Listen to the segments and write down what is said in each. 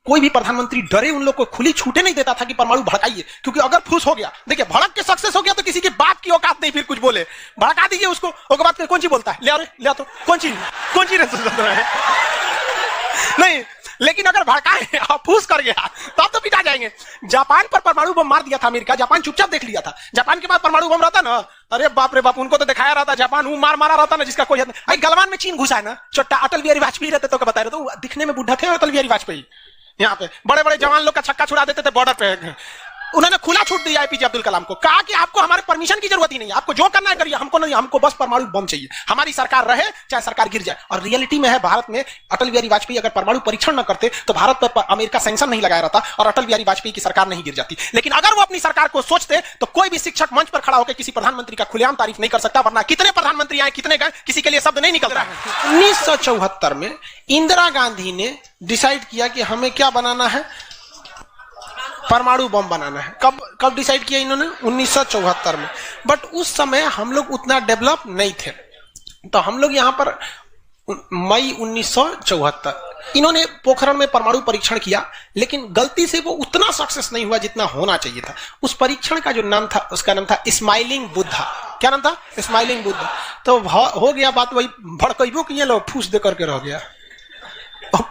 कोई भी प्रधानमंत्री डरे उन लोग को खुली छूटे नहीं देता था कि परमाणु भड़काइए, क्योंकि अगर फूस हो गया, देखिए भड़क के सक्सेस हो गया तो किसी की बात की औकात नहीं फिर कुछ बोले, भड़का दीजिए उसको, उसके बाद कौन सी बोलता है, ले तो कौन सी नहीं, लेकिन अगर भड़काए और फूस कर गया तब तो पिटा जाएंगे। जापान पर परमाणु बम मार दिया था अमेरिका, जापान चुपचाप देख लिया था। जापान के पास परमाणु बम रहता ना, अरे बाप रे बाप, उनको तो दिखाया रहता जापान मारा रहता ना जिसका कोई नहीं। गलवान में चीन घुसा है ना, छोटा अटल बिहारी वाजपेयी रहते तो बता रहे, तो दिखने में बुढ़ा थे अटल बिहारी वाजपेयी, यहाँ पे बड़े बड़े जवान लोग का छक्का छुड़ा देते थे बॉर्डर पे। उन्होंने खुला छूट दिया एपीजे अब्दुल कलाम को, कहा कि आपको हमारे परमिशन की जरूरत ही नहीं है, आपको जो करना है करिए, हमको नहीं, हमको बस परमाणु बम चाहिए, हमारी सरकार रहे चाहे सरकार गिर जाए। और रियलिटी में है, भारत में अटल बिहारी वाजपेयी अगर परमाणु परीक्षण न करते तो भारत पर अमेरिका सैंक्शन नहीं लगाया रहता और अटल बिहारी वाजपेयी की सरकार नहीं गिर जाती। लेकिन अगर वो अपनी सरकार को सोचते तो कोई भी शिक्षक मंच पर खड़ा होकर किसी प्रधानमंत्री का खुलेआम तारीफ नहीं कर सकता, वरना कितने प्रधानमंत्री आए कितने गए किसी के लिए शब्द नहीं निकल रहा है। 1974 में इंदिरा गांधी ने डिसाइड किया कि हमें क्या बनाना है, परमाणु बम बनाना है। कब डिसाइड किया इन्होंने, 1974 में। बट उस समय हम लोग उतना डेवलप नहीं थे, तो हम लोग यहां पर मई 1974 इन्होंने पोखरण में परमाणु परीक्षण किया, लेकिन गलती से वो उतना सक्सेस नहीं हुआ जितना होना चाहिए था। उस परीक्षण का जो नाम था, उसका नाम था स्माइलिंग बुद्धा। क्या नाम था? स्माइलिंग बुद्धा। तो हो गया बात वही, भड़कइबो किए लोग, फूस दे करके रह गया,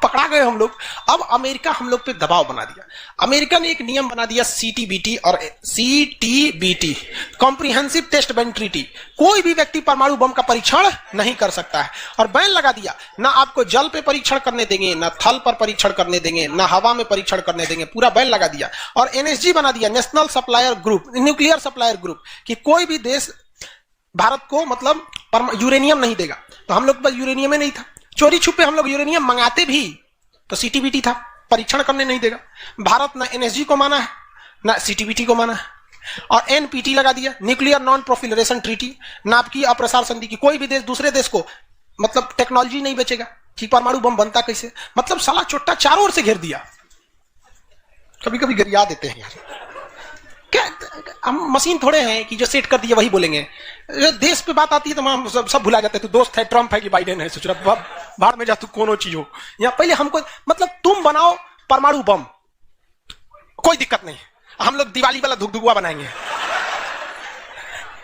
पकड़ा गए हम लोग। अब अमेरिका हम लोग पे दबाव बना दिया। अमेरिका ने एक नियम बना दिया सीटीबीटी और CTBT, comprehensive test ban treaty. कोई भी व्यक्ति परमाणु बम का परीक्षण नहीं कर सकता है, और बैन लगा दिया। ना आपको जल पे परीक्षण करने देंगे, ना थल पर परीक्षण करने देंगे, ना हवा में परीक्षण करने देंगे, पूरा बैन लगा दिया। और एनएसजी बना दिया, national supplier group, nuclear supplier group, कि कोई भी देश भारत को मतलब यूरेनियम नहीं देगा। तो हम लोग पर यूरेनियम नहीं था, चोरी छुपे हम लोग यूरेनियम मंगाते भी तो सीटीबीटी था, परीक्षण करने नहीं देगा। भारत ना एनएसजी को माना है ना सीटीबीटी को माना है। और एनपीटी लगा दिया, न्यूक्लियर नॉन प्रोफिलरेशन ट्रीटी, नाभिकीय अप्रसार संधि की कोई भी देश दूसरे देश को मतलब टेक्नोलॉजी नहीं बेचेगा कि परमाणु बम बनता कैसे। मतलब साला चोट्टा चारों ओर से घेर दिया। कभी कभी गरिया देते हैं यार, क्या हम मशीन थोड़े हैं कि जो सेट कर दिए वही बोलेंगे। देश पे बात आती है तो हम सब भुला जाते हैं। तू दोस्त है ट्रम्प है कि बाइडेन है, सोच रहा बाहर में जा तू कोनो चीज हो। या पहले हमको मतलब तुम बनाओ परमाणु बम, कोई दिक्कत नहीं, हम लोग दिवाली वाला धुकधुकुआ बनाएंगे।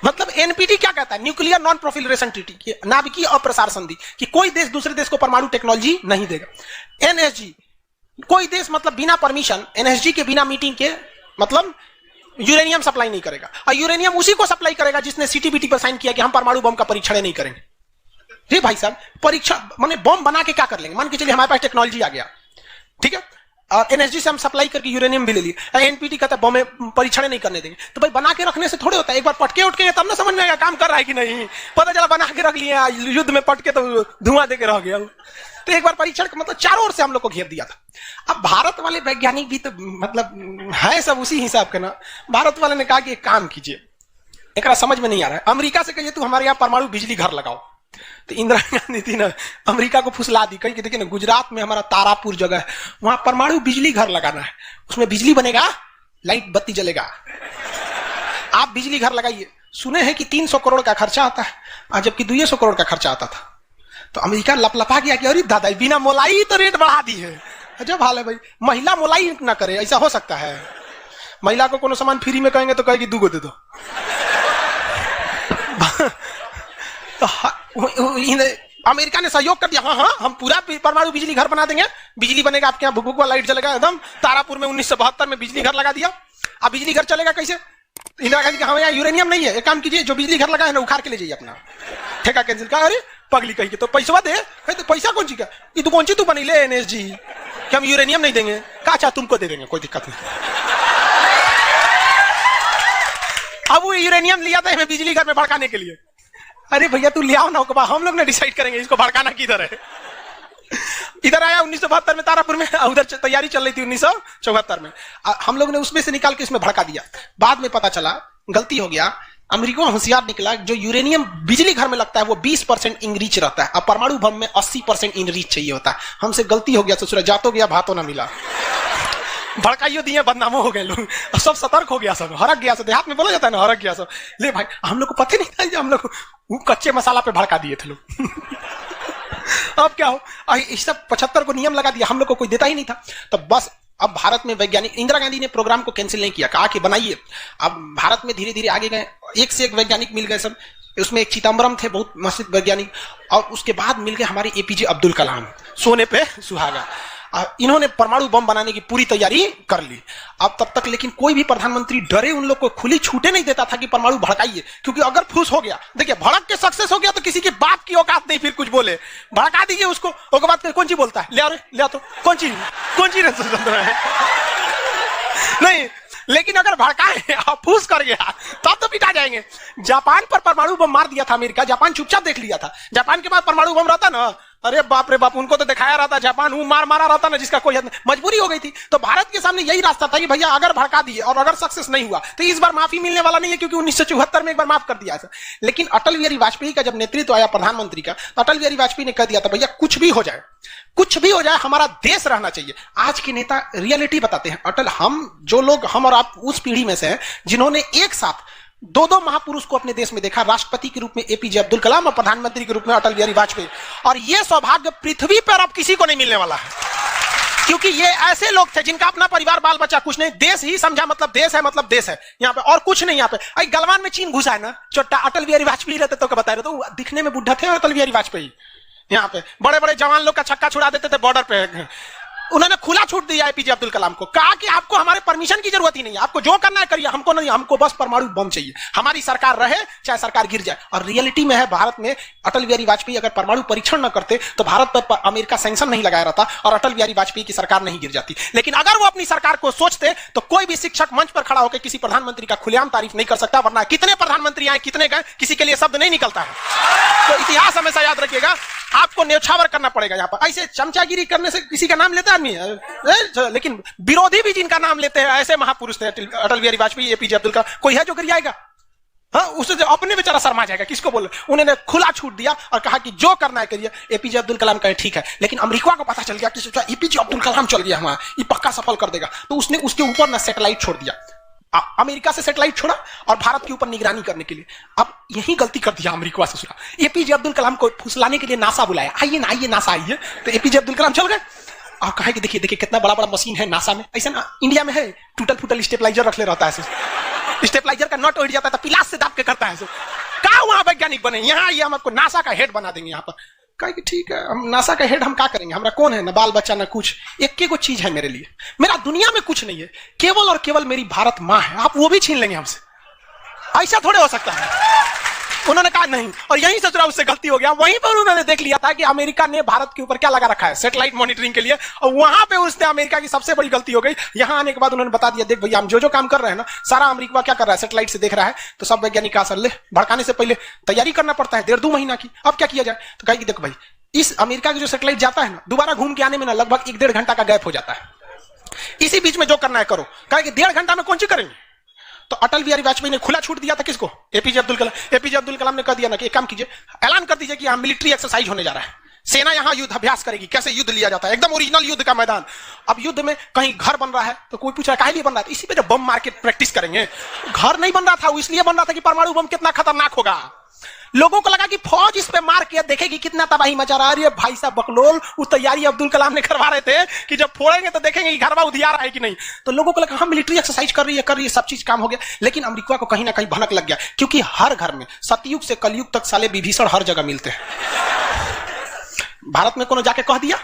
मतलब एनपीटी क्या कहता है, न्यूक्लियर नॉन प्रोफिलरेशन ट्रीटी, नाभिकीय अप्रसार संधि, कि कोई देश दूसरे देश को परमाणु टेक्नोलॉजी नहीं देगा। एनएसजी, कोई देश मतलब बिना परमिशन, एनएसजी के बिना मीटिंग के मतलब यूरेनियम सप्लाई नहीं करेगा। और यूरेनियम उसी को सप्लाई करेगा जिसने सीटीबीटी पर साइन किया कि हम परमाणु बम का परीक्षण नहीं करेंगे। जी भाई साहब, परीक्षा माने बम बना के क्या कर लेंगे, मान के चलिए हमारे पास टेक्नोलॉजी आ गया, ठीक है, और एनएसजी से हम सप्लाई करके यूरेनियम भी ले लिए। एनपीटी कहता है बम में परीक्षण नहीं करने देंगे। तो भाई बना के रखने से थोड़े होता है, एक बार पटके उठके तब ना समझ में आएगा काम कर रहा है कि नहीं। पता चला बना के रख लिया, युद्ध में पटके तो धुआं दे के रह गया। तो एक बार परीक्षण मतलब चारों ओर से हम लोग को घेर दिया था। अब भारत वाले वैज्ञानिक भी तो मतलब है सब उसी हिसाब के ना। भारत वाले ने कहा कि एक काम कीजिए, एक समझ में नहीं आ रहा है, अमेरिका से कहिए तू हमारे यहाँ परमाणु बिजली घर लगाओ। तो इंदिरा गांधी थी ना, अमेरिका को फुसला दी, कहीं देखिए ना गुजरात में हमारा तारापुर जगह है, वहां परमाणु बिजली घर लगाना है, उसमें बिजली बनेगा, लाइट बत्ती जलेगा, आप बिजली घर लगाइए। सुने हैं कि 300 करोड़ का खर्चा आता है, जबकि 200 करोड़ का खर्चा आता था। तो अमेरिका लपलपा गया कि अरे दादा बिना मोलाई तो रेट बढ़ा दी है। अजब हाल है भाई, महिला मोलाई ना करे, ऐसा हो सकता है? महिला को कोनो सामान फ्री में कहेंगे तो कहेगी 2 गो दे दो। तो अमेरिका ने सहयोग कर दिया, हाँ हम पूरा परमाणु बिजली घर बना देंगे, बिजली बनेगा आपके यहाँ, भुक लाइट जलेगा एकदम। तारापुर में 1972 में बिजली घर लगा दिया। अब बिजली घर चलेगा कैसे? इंदिरा गांधी कहा यहाँ यूरेनियम नहीं है, एक काम कीजिए जो बिजली घर लगा है ना उखाड़ के ले जाइए, अपना ठेका कैंसिल। का अरे पगली कही के तो पैसा दे, तो पैसा कौन सी का, ये तो कौन सी तू बनी ले एनएसजी कि हम यूरेनियम नहीं देंगे। कहा अच्छा तुमको दे देंगे, कोई दिक्कत नहीं। अब वो यूरेनियम लिया था हमें बिजली घर में भड़काने के लिए। अरे भैया तू ले आओ ना, हम लोग ने डिसाइड करेंगे इसको भड़काना किधर है। इधर आया 1972 में तारापुर में, उधर तैयारी चल रही थी 1974 में। हम लोग ने उसमें से निकाल के इसमें भड़का दिया। बाद में पता चला गलती हो गया, अमेरिका होशियार निकला, जो यूरेनियम बिजली घर में लगता है वो 20% इनरीच रहता है, अब परमाणु बम में 80% इनरीच चाहिए होता है। हमसे गलती हो गया, ससुरा जातो गया भातो ना मिला, भड़काइयो दिए, बदनामो हो गए लोग, सब सतर्क हो गया, सब हरक गया, सब देहात में बोला जाता है ना, हरक गया सब। ले भाई हम लोग को पता नहीं था, हम लोग कच्चे मसाला पे भड़का दिए थे लोग। अब क्या हो, इस सब 75 को नियम लगा दिया, हम लोग को कोई देता ही नहीं था। तो बस अब भारत में वैज्ञानिक, इंदिरा गांधी ने प्रोग्राम को कैंसिल नहीं किया, कहा कि बनाइए। अब भारत में धीरे धीरे आगे गए, एक से एक वैज्ञानिक मिल गए सब। उसमें एक चिदम्बरम थे, बहुत मशहूर वैज्ञानिक, और उसके बाद मिल गए हमारे एपीजे अब्दुल कलाम, सोने पे सुहागा। इन्होंने परमाणु बम बनाने की पूरी तैयारी कर ली। अब तब तक लेकिन कोई भी प्रधानमंत्री डरे उन लोग को खुली छूटे नहीं देता था कि परमाणु भड़काइए, क्योंकि अगर फूस हो गया, देखिए भड़क के सक्सेस हो गया तो किसी के बाप की औकात नहीं फिर कुछ बोले, भड़का दीजिए उसको, उसके बाद कौन चीज बोलता है, ले तो कौन चीज है नहीं। लेकिन अगर भड़काए और फूस कर गया तब तो पिटा जाएंगे। जापान पर परमाणु बम मार दिया था अमेरिका, जापान चुपचाप देख लिया था। जापान के पास परमाणु बम रहता ना, अरे बाप रे बाप, उनको तो दिखाया रहता जापान मारा रहता ना, जिसका कोई मजबूरी हो गई थी। तो भारत के सामने यही रास्ता था कि भैया अगर भड़का दिए और अगर सक्सेस नहीं हुआ तो इस बार माफी मिलने वाला नहीं है, क्योंकि 1974 में एक बार माफ कर दिया था। लेकिन अटल बिहारी वाजपेयी का जब नेतृत्व आया प्रधानमंत्री का, तो अटल बिहारी वाजपेयी ने कह दिया था भैया कुछ भी हो जाए, कुछ भी हो जाए, हमारा देश रहना चाहिए। आज के नेता रियलिटी बताते हैं। अटल, हम और आप उस पीढ़ी में से हैं जिन्होंने एक साथ दो महापुरुष को अपने देश में देखा, राष्ट्रपति के रूप में एपीजे अब्दुल कलाम और प्रधानमंत्री के रूप में अटल बिहारी वाजपेयी। और यह सौभाग्य पृथ्वी पर अब किसी को नहीं मिलने वाला है, क्योंकि ये ऐसे लोग थे जिनका अपना परिवार बाल बच्चा कुछ नहीं, देश ही समझा मतलब देश है, मतलब देश है यहाँ पे, और कुछ नहीं। यहाँ पे गलवान में चीन घुसा है ना, छोटा अटल बिहारी वाजपेयी रहते तो बता रहे, तो दिखने में बुढ़ा थे अटल बिहारी वाजपेयी। यहाँ पे बड़े बड़े जवान लोग का छक्का छुड़ा देते थे बॉर्डर पे। उन्होंने खुला छूट दिया एपीजे अब्दुल कलाम को, कहा कि आपको हमारे परमिशन की जरूरत ही नहीं है, आपको जो करना है करिए, हमको नहीं, हमको बस परमाणु बम चाहिए, हमारी सरकार रहे चाहे सरकार गिर जाए। और रियलिटी में है, भारत में अटल बिहारी वाजपेयी अगर परमाणु परीक्षण न करते तो भारत पर अमेरिका सैंक्शन नहीं लगाया रहता और अटल बिहारी वाजपेयी की सरकार नहीं गिर जाती। लेकिन अगर वो अपनी सरकार को सोचते तो कोई भी शिक्षक मंच पर खड़ा होकर किसी प्रधानमंत्री का खुलेआम तारीफ नहीं कर सकता, वरना कितने प्रधानमंत्री आए कितने गए किसी के लिए शब्द नहीं निकलता है। तो इतिहास हमेशा याद रखिएगा, आपको न्यौछावर करना पड़ेगा। यहाँ पर ऐसे चमचागिरी करने से किसी का नाम लेता है आदमी, लेकिन विरोधी भी जिनका नाम लेते हैं ऐसे महापुरुष थे अटल बिहारी वाजपेयी, एपीजे अब्दुल कलाम। कोई है जो गिर जाएगा? हाँ, उसे अपने बेचारा शर्मा जाएगा, किसको बोले। उन्होंने खुला छूट दिया और कहा कि जो करना है करिए। एपीजे अब्दुल कलाम कहे ठीक है, लेकिन अमेरिका को पता चल गया कि सोचा एपीजे अब्दुल कलाम चल गया हमारा, ये पक्का सफल कर देगा, तो उसने उसके ऊपर ना सैटेलाइट छोड़ दिया। अमेरिका से सैटेलाइट छोड़ा और भारत के ऊपर निगरानी करने के लिए। अब यही गलती कर दिया अमेरिका से। सुना, एपीजे अब्दुल कलाम को फुसलाने के लिए नासा बुलाया, आइए नासा आइए, तो एपीजे अब्दुल कलाम चल गए और कहा कि देखिए कितना बड़ा बड़ा मशीन है नासा में। ऐसा ना इंडिया में है, टूटल फूटल स्टेबलाइजर रख ले रहता है, स्टेबलाइजर का नट उड़ जाता है तो पिलास से दाब के करता है। कहा वहां वैज्ञानिक बने, यहाँ आइए हम आपको नासा का हेड बना देंगे। यहाँ पर कहा कि ठीक है, हम नासा का हेड हम क्या करेंगे, हमारा कौन है, ना बाल बच्चा ना कुछ, एक को चीज है मेरे लिए, मेरा दुनिया में कुछ नहीं है, केवल और केवल मेरी भारत माँ है, आप वो भी छीन लेंगे हमसे, ऐसा थोड़े हो सकता है। उन्होंने कहा नहीं, और यही सोच रहा उससे गलती हो गया। वहीं पर उन्होंने देख लिया था कि अमेरिका ने भारत के ऊपर क्या लगा रखा है, सैटेलाइट मॉनिटरिंग के लिए, और वहां पे उसने अमेरिका की सबसे बड़ी गलती हो गई। यहां आने के बाद उन्होंने बता दिया, देख भैया हम जो काम कर रहे हैं ना, सारा अमेरिका क्या कर रहा है, सैटेलाइट से देख रहा है। तो सब वैज्ञानिक का ले भड़काने से पहले तैयारी करना पड़ता है 1.5-2 महीना की। अब क्या किया जाए, तो कहा कि देखो भाई, इस अमेरिका की जो सैटेलाइट जाता है ना, दोबारा घूम के आने में ना लगभग 1-1.5 घंटा का गैप हो जाता है। इसी बीच में जो करना है करो। कहा कि 1.5 घंटा में कौन सी करेंगे। तो अटल बिहारी वाजपेयी ने खुला छूट दिया था किसको, एपीजे अब्दुल कलाम। एपीजे अब्दुल कलाम ने कह दिया ना कि एक काम कीजिए, ऐलान कर दीजिए कि यहां मिलिट्री एक्सरसाइज होने जा रहा है, सेना यहां युद्ध अभ्यास करेगी, कैसे युद्ध लिया जाता है, एकदम ओरिजिनल युद्ध का मैदान। अब युद्ध में कहीं घर बन रहा है तो कोई पूछ रहा है काहे लिए बन रहा है, इसी पे जो बम मार के प्रैक्टिस करेंगे। घर नहीं बन रहा था, वो इसलिए बन रहा था कि परमाणु बम कितना खतरनाक होगा। लोगों को लगा कि फौज इस पे मार के देखेगी कितना तबाही मचा रहा है। भाई साहब बकलोल, वो तैयारी अब्दुल कलाम ने करवा रहे थे कि जब फोड़ेंगे तो देखेंगे कि घरवा उधियार है कि नहीं। तो लोगों को लगा हम मिलिट्री एक्सरसाइज कर रही है, सब चीज काम हो गया। लेकिन अमेरिका को कहीं ना कहीं भनक लग गया, क्योंकि हर घर में सतयुग से कलयुग तक साले विभीषण हर जगह मिलते हैं। भारत में कोनो जाके कह दिया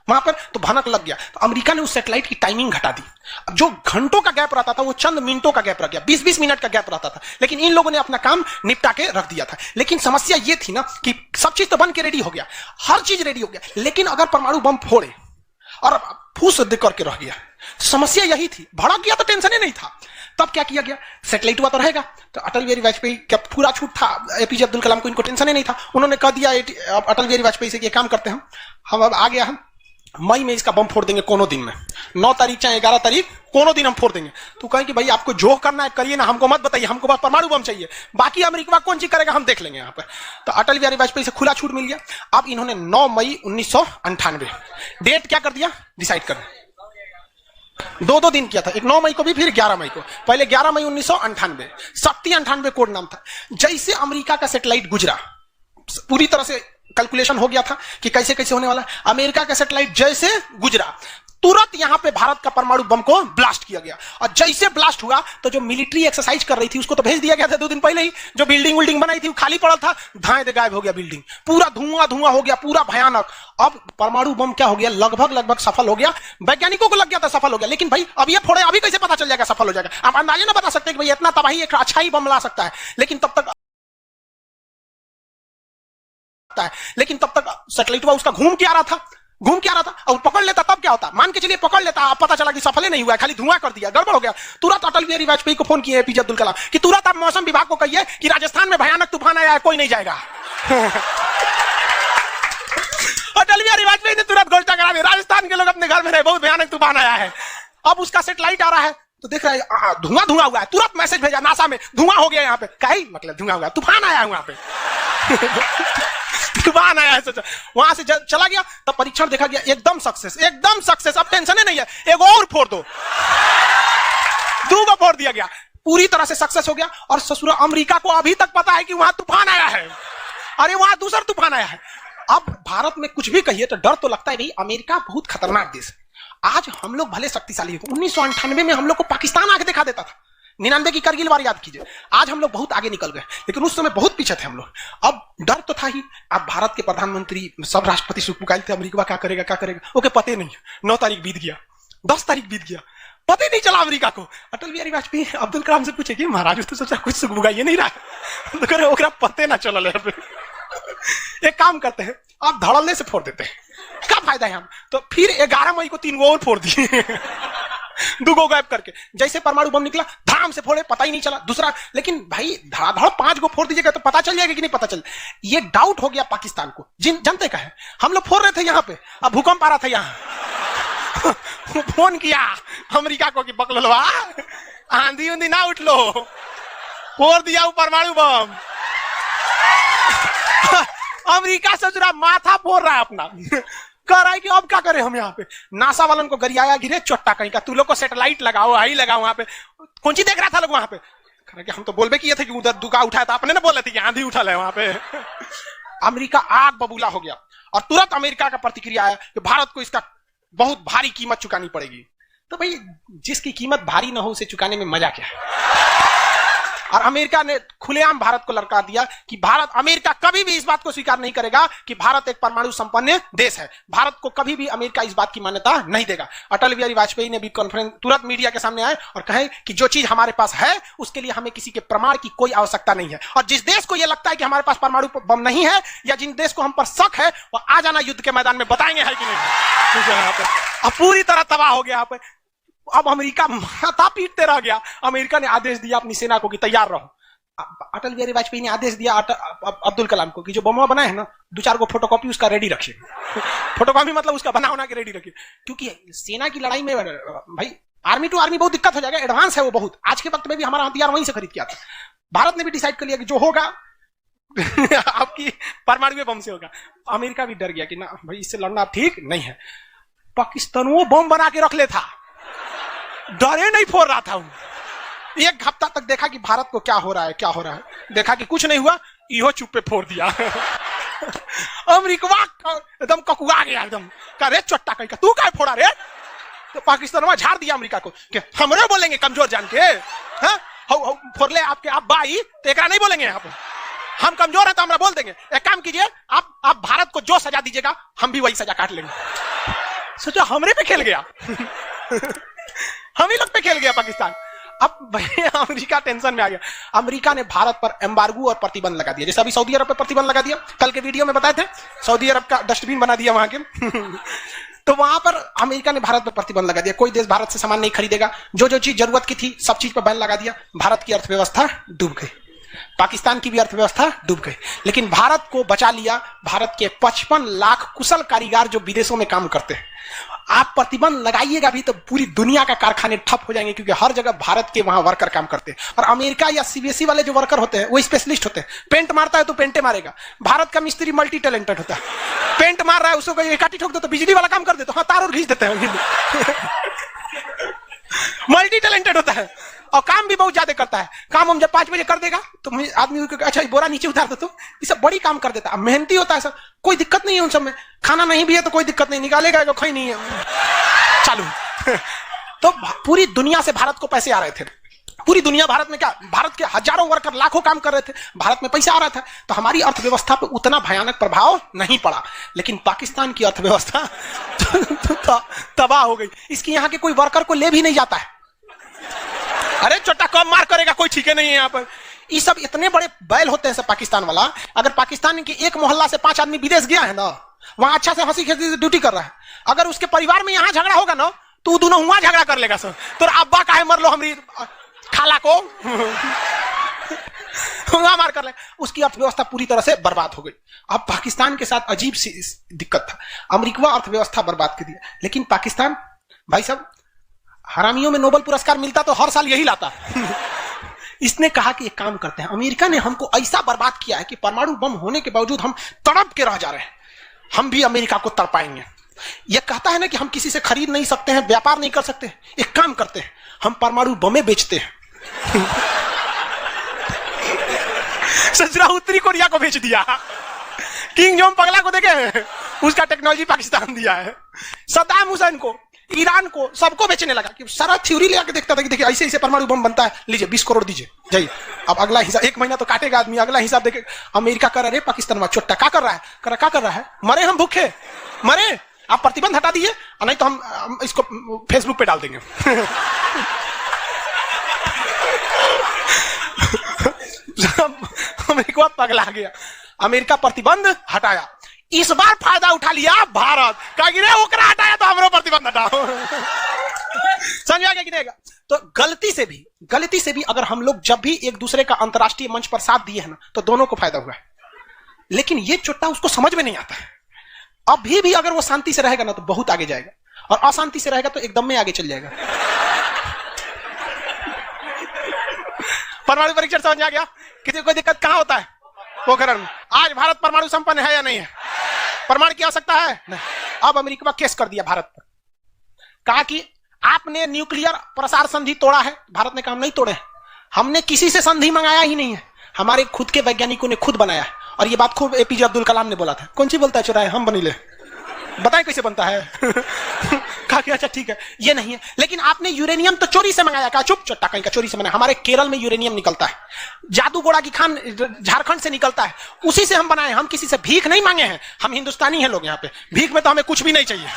वहां पर तो भनक लग गया। तो अमेरिका ने उस सैटेलाइट की टाइमिंग घटा दी। अब जो घंटों का गैप रहता था वो चंद मिनटों का गैप रह गया, 20-20 मिनट का गैप रहता था। लेकिन इन लोगों ने अपना काम निपटा के रख दिया था। लेकिन समस्या ये थी ना कि सब चीज तो बन के रेडी हो गया, हर चीज रेडी हो गया, लेकिन अगर परमाणु बम फोड़े और फूस करके रह गया, समस्या यही थी। भड़क गया तो टेंशन ही नहीं था। तब क्या किया गया, सैटेलाइट हुआ तो रहेगा। तो अटल बिहारी वाजपेयी का पूरा छूट था, एपीजे अब्दुल कलाम को इनको टेंशन ही नहीं था। उन्होंने कह दिया अटल बिहारी वाजपेयी से कि काम करते हैं हम अब आ गया, हम मई में इसका बम फोड़ देंगे कोनो दिन में, 9 तारीख चाहे 11 तारीख कोनो दिन हम फोड़ देंगे। तो कहें कि भाई आपको जो करना है करिए ना, हमको मत बताइए, हमको बस परमाणु बम चाहिए, बाकी अमेरिका कौन चीज करेगा हम देख लेंगे यहाँ पर। तो अटल बिहारी वाजपेयी से खुला छूट मिल गया। अब इन्होंने 9 मई 1998 डेट क्या कर दिया, डिसाइड कर 2 दिन किया था, एक 9 मई को भी, फिर 11 मई को। पहले 11 मई 1998, शक्ति 98 कोड नाम था। जैसे अमेरिका का सैटेलाइट गुजरा, पूरी तरह से कैलकुलेशन हो गया था कि कैसे कैसे होने वाला। अमेरिका का सैटेलाइट जैसे गुजरा, तुरंत यहां पे भारत का परमाणु बम को ब्लास्ट किया गया। और जैसे ब्लास्ट हुआ तो जो मिलिट्री एक्सरसाइज कर रही थी उसको तो भेज दिया गया था 2 दिन पहले ही। जो बिल्डिंग विल्डिंग बनाई थी वो खाली पड़ा था, धाए दे गायब हो गया बिल्डिंग, पूरा धुआं धुआं हो गया, पूरा भयानक। अब परमाणु बम क्या हो गया, लगभग सफल हो गया। वैज्ञानिकों को लग गया था सफल हो गया, लेकिन भाई अब ये फोड़े, अभी कैसे पता चल जाएगा सफल हो जाएगा? आप अंदाजा ना बता सकते कि भाई इतना तबाही एक अच्छा ही बम ला सकता है। लेकिन तब तक सैटेलाइट उसका घूम के आ रहा था और पकड़ लेता तब क्या होता? मान के चलिए पकड़ लेता, अब पता चला कि सफल नहीं हुआ, खाली धुआं कर दिया, गड़बड़ हो गया। तुरंत अटल बिहारी वाजपेयी को फोन किए एपीजे अब्दुल कलाम कि तुरंत आप मौसम विभाग को कहिए कि राजस्थान में भयानक तूफान आया है, कोई नहीं जाएगा। अटल बिहारी वाजपेयी ने तुरंत घोषणा करा दी, राजस्थान के लोग अपने घर में रहे, बहुत भयानक तूफान आया है। अब उसका सैटेलाइट आ रहा है तो देख रहा है धुआं धुआं हुआ है, तुरंत मैसेज भेजा नासा में, धुआं हो गया यहाँ पे। कहीं मतलब धुआं हुआ, तूफान आया है वहां पे। तूफान आया है, वहां से चला गया। तब परीक्षण देखा गया, एकदम सक्सेस। अब टेंशन ही नहीं है, एक और फोड़ दो, 2 को फोड़ दिया गया, पूरी तरह से सक्सेस हो गया। और ससुरा अमेरिका को अभी तक पता है कि वहां तूफान आया है, अरे वहां दूसरा तूफान आया है। अब भारत में कुछ भी कहिए तो डर तो लगता है, नहीं अमेरिका बहुत खतरनाक देश है। आज हम लोग भले शक्तिशाली हो, 1998 में हम लोग को पाकिस्तान आके दिखा देता था, 99 की करगिल वार याद कीजिए। आज हम लोग बहुत आगे निकल गए, लेकिन उस समय बहुत पीछे थे हम लोग। अब डर तो था ही। अब भारत के प्रधानमंत्री सब राष्ट्रपति सुखपुकाइल थे, अमेरिका क्या करेगा, ओके पते नहीं। 9 तारीख बीत गया, 10 तारीख बीत गया, पता ही नहीं चला अमेरिका को। अटल बिहारी वाजपेयी अब्दुल कलाम से पूछे कि महाराज तो सोचा कुछ सुखपुकाइए नहीं रहा, तो करे ओकरा पते ना चला। एक काम करते हैं, आप धड़ल्ले से फोड़ देते हैं, क्या फायदा है हम तो। फिर 11 मई को 3 गो और फोड़ दिए, 2 गो गायब करके। जैसे परमाणु बम निकला धाम से फोड़े, पता ही नहीं चला दूसरा। लेकिन भाई धड़ाधड़ 5 गो फोड़ दीजिएगा तो पता चल जाएगा कि नहीं पता चल। ये डाउट हो गया पाकिस्तान को, जनते का है। हम लोग फोड़ रहे थे यहाँ पे, अब भूकंप आ रहा था यहाँ। फोन किया अमेरिका को कि बकलवा आंधी उंधी ना उठ लो, फोड़ दिया परमाणु बम। अमेरिका सोच रहा माथा फोड़ रहा है अपना, कह रहा है कि अब क्या करें हम। यहाँ पे नासा वालन को गरियाया गिरे चोट्टा कहीं का, तू लोग को सैटेलाइट लगाओ, आई लगाओ वहां पे। कौन सी देख रहा था लोग वहां पे? कि हम तो बोलबे किए थे कि उधर दुका उठाया था, अपने ना बोले थे कि आंधी उठा ले वहां पे। अमेरिका आग बबूला हो गया और तुरंत अमेरिका का प्रतिक्रिया आया कि भारत को इसका बहुत भारी कीमत चुकानी पड़ेगी। तो भाई जिसकी कीमत भारी ना हो उसे चुकाने में मजा क्या है। और अमेरिका ने खुलेआम भारत को ललकार दिया कि अमेरिका कभी भी इस बात को स्वीकार नहीं करेगा कि भारत एक परमाणु संपन्न देश है। भारत को कभी भी अमेरिका इस बात की मान्यता नहीं देगा। अटल बिहारी वाजपेयी ने भी कॉन्फ्रेंस तुरंत मीडिया के सामने आए और कहे कि जो चीज हमारे पास है उसके लिए हमें किसी के प्रमाण की कोई आवश्यकता नहीं है। और जिस देश को यह लगता है कि हमारे पास परमाणु बम नहीं है या जिन देश को हम पर शक है वो आ जाना युद्ध के मैदान में, बताएंगे है कि नहीं। अब पूरी तरह तबाह हो गया। अब अमेरिका माथा पीटते रह गया। अमेरिका ने आदेश दिया अपनी सेना को कि तैयार रहो। अटल बिहारी वाजपेयी ने आदेश दिया अब्दुल कलाम को कि जो बम बनाए है ना 2-4 गो फोटोकॉपी उसका रेडी रखिए। फोटोकॉपी मतलब उसका बना के रेडी रखिए, क्योंकि सेना की लड़ाई में भाई आर्मी टू आर्मी बहुत दिक्कत हो जाएगा। एडवांस है वो बहुत। आज के वक्त में भी हमारा हथियार वहीं से खरीद के आता। भारत ने भी डिसाइड कर लिया कि जो होगा आपकी परमाणु बम से होगा। अमेरिका भी डर गया कि ना भाई इससे लड़ना ठीक नहीं है। पाकिस्तान वो बम बना के रख ले था, डरे नहीं फोड़ रहा था। 1 हफ्ता तक देखा कि भारत को क्या हो रहा है, देखा कि कुछ नहीं हुआ, इहो चुप पे फोड़ दिया। अमेरिका एकदम ककुआ गया, एकदम कह रे चट्टा कहीं का तू क्या फोड़ा रे। तो पाकिस्तान में झाड़ दिया अमेरिका को कि हमरे बोलेंगे कमजोर जान के, फोड़ ले आपके आप बाई तो एक नहीं बोलेंगे यहाँ पे, हम कमजोर हैं तो हमरा बोल देंगे। एक काम कीजिए आप भारत को जो सजा दीजिएगा हम भी वही सजा काट लेंगे। सोचो हमरे पे खेल गया। हम ही लोग पे खेल गया पाकिस्तान। अब भाई अमेरिका टेंशन में आ गया। अमेरिका ने भारत पर एम्बार्गो और प्रतिबंध लगा दिया। जैसे अभी सऊदी अरब पर प्रतिबंध लगा दिया, कल के वीडियो में बताए थे, सऊदी अरब का डस्टबिन बना दिया वहां के। तो वहां पर अमेरिका ने भारत पर प्रतिबंध लगा दिया। कोई देश भारत से सामान नहीं खरीदेगा। जो चीज जरूरत की थी सब चीज पर बैन लगा दिया। भारत की अर्थव्यवस्था डूब गई, पाकिस्तान की भी अर्थव्यवस्था डूब गई, लेकिन भारत को बचा लिया भारत के 55 लाख कुशल कारीगर जो विदेशों में काम करते हैं। आप प्रतिबंध लगाइएगा भी तो पूरी दुनिया का कारखाने ठप हो जाएंगे, क्योंकि हर जगह भारत के वहां वर्कर काम करते हैं। और अमेरिका या सीबीएसई वाले जो वर्कर होते हैं वो स्पेशलिस्ट होते हैं। पेंट मारता है तो पेंटे मारेगा। भारत का मिस्त्री मल्टी टैलेंटेड होता है। पेंट मार रहा है उसको काटी ठोक दो तो बिजली वाला काम कर देते, हाँ तार और खींच देते हैं। मल्टी टैलेंटेड होता है। और काम भी बहुत ज्यादा करता है। काम हम जब 5 बजे कर देगा तो आदमी अच्छा बोरा नीचे उतार दो, तो ये सब बड़ी काम कर देता है, मेहनती होता है सर, कोई दिक्कत नहीं है उन सब में। खाना नहीं भी है तो कोई दिक्कत नहीं, निकालेगा तो खई नहीं है, चालू। तो पूरी दुनिया से भारत को पैसे आ रहे थे, पूरी दुनिया भारत में क्या, भारत के हजारों वर्कर लाखों काम कर रहे थे, भारत में पैसा आ रहा था, तो हमारी अर्थव्यवस्था पे उतना भयानक प्रभाव नहीं पड़ा। लेकिन पाकिस्तान की अर्थव्यवस्था तो तबाह हो गई। इसकी यहाँ के कोई वर्कर को ले भी नहीं जाता है, अरे छोटा कम मार करेगा कोई, ठीक है नहीं है यहाँ पर। ये सब इतने बड़े बैल होते हैं सब पाकिस्तान वाला। अगर पाकिस्तान के एक मोहल्ला से 5 आदमी विदेश गया है ना, वहां अच्छा से हंसी खेसी से ड्यूटी कर रहा है, अगर उसके परिवार में यहाँ झगड़ा होगा ना तो दोनों वहां झगड़ा कर लेगा सर, तो अब्बा काहे मर लो हमारी खाला को मार कर ले, उसकी अर्थव्यवस्था पूरी तरह से बर्बाद हो गई। अब पाकिस्तान के साथ अजीब सी दिक्कत था, अमेरिका अर्थव्यवस्था बर्बाद कर दिया, लेकिन पाकिस्तान भाई साहब हरामियों में नोबेल पुरस्कार मिलता तो हर साल यही लाता। इसने कहा कि एक काम करते हैं, अमेरिका ने हमको ऐसा बर्बाद किया है कि परमाणु बम होने के बावजूद हम तड़प के रह जा रहे हैं, हम भी अमेरिका को तड़पाएंगे। यह कहता है ना कि हम किसी से खरीद नहीं सकते हैं, व्यापार नहीं कर सकते, एक काम करते हैं हम परमाणु बमें बेचते हैं। सजरा उत्तरी कोरिया को बेच दिया, किंग जोंग पगला को देखे उसका टेक्नोलॉजी पाकिस्तान दिया है, सद्दाम हुसैन को, ईरान को, सबको बेचने लगा कि सारा थ्योरी ले आके देखता था कि देखिए ऐसे ऐसे परमाणु बम बनता है, लीजिए 20 करोड़ दीजिए जाइए। अब अगला हिसाब 1 महीना तो काटेगा आदमी, अगला हिसाब देखे अमेरिका कर रहा है, पाकिस्तान में छोटा क्या कर रहा है, क्या कर रहा है, मरे हम भूखे मरे, आप प्रतिबंध हटा दीजिए नहीं तो हम इसको फेसबुक पे डाल देंगे। अमेरिका पगला गया, अमेरिका प्रतिबंध हटाया, इस बार फायदा उठा लिया भारत, कहा ओकरा हटाया तो हमरो प्रतिबंध हटाओ। समझ आ गया? तो गलती से भी अगर हम लोग जब भी एक दूसरे का अंतरराष्ट्रीय मंच पर साथ दिए हैं ना तो दोनों को फायदा हुआ है, लेकिन ये चुट्टा उसको समझ में नहीं आता है। अभी भी अगर वो शांति से रहेगा ना तो बहुत आगे जाएगा, और अशांति से रहेगा तो एकदम में आगे चल जाएगा। परमाणु परीक्षण समझ आ गया? किसी कोई दिक्कत कहां होता है? पोखरण में। आज भारत परमाणु संपन्न है या नहीं है? परमाणु की आवश्यकता है नहीं। अब अमेरिका में केस कर दिया भारत पर, कहा कि आपने न्यूक्लियर प्रसार संधि तोड़ा है। भारत ने कहा हम नहीं तोड़े, हमने किसी से संधि मंगाया ही नहीं है, हमारे खुद के वैज्ञानिकों ने खुद बनाया है। और ये बात खूब एपीजे अब्दुल कलाम ने बोला था। कौन सी बोलता है चुराए हम बनी ले, बताए कैसे बनता है? कहा कि अच्छा ठीक है ये नहीं है, लेकिन आपने यूरेनियम तो चोरी से मंगाया। कहा चुप चट्टा कहीं का चोरी से बनाया, हमारे केरल में यूरेनियम निकलता है, जादूगोड़ा की खान झारखंड से निकलता है, उसी से हम बनाए, हम किसी से भीख नहीं मांगे हैं, हम हिंदुस्तानी हैं लोग, यहाँ पे भीख में तो हमें कुछ भी नहीं चाहिए।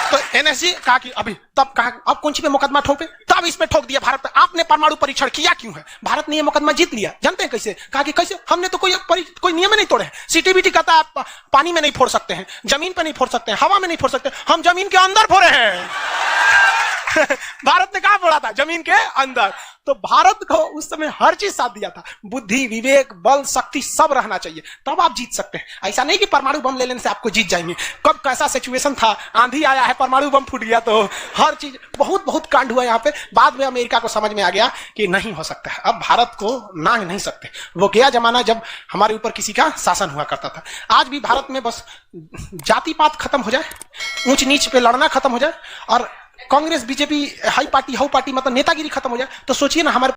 तो एनएसजी कहा कि अभी तब कहा अब कौन सी पे मुकदमा ठोके, तब इस पे ठोक दिया भारत पे, आपने परमाणु परीक्षण किया क्यों है? भारत ने ये मुकदमा जीत लिया। जानते हैं कैसे? कहा कि कैसे, हमने तो कोई नियम नहीं तोड़े। सीटीबीटी कहता है आप पानी में नहीं फोड़ सकते हैं, जमीन पे नहीं फोड़ सकते हैं, हवा में नहीं फोड़ सकते, हम जमीन के अंदर फोड़े हैं। भारत ने कहा फोड़ा था? जमीन के अंदर। तो भारत को उस समय हर चीज साथ दिया था, बुद्धि, विवेक, बल, शक्ति सब रहना चाहिए, तब आप जीत सकते हैं। ऐसा नहीं कि परमाणु बम ले लेने से आपको जीत जाएंगे। कब कैसा सिचुएशन था, आंधी आया है, परमाणु बम फूट गया, तो हर चीज बहुत कांड हुआ यहाँ पे। बाद में अमेरिका को समझ में आ गया कि नहीं हो सकता है, अब भारत को नांग नहीं सकते। वो गया जमाना जब हमारे ऊपर किसी का शासन हुआ करता था। आज भी भारत में बस जाति पात खत्म हो जाए, ऊंच नीच पे लड़ना खत्म हो जाए, और Congress BJP high party how party मतलब नेतागिरी खत्म हो जाए, तो सोचिए ना हमारे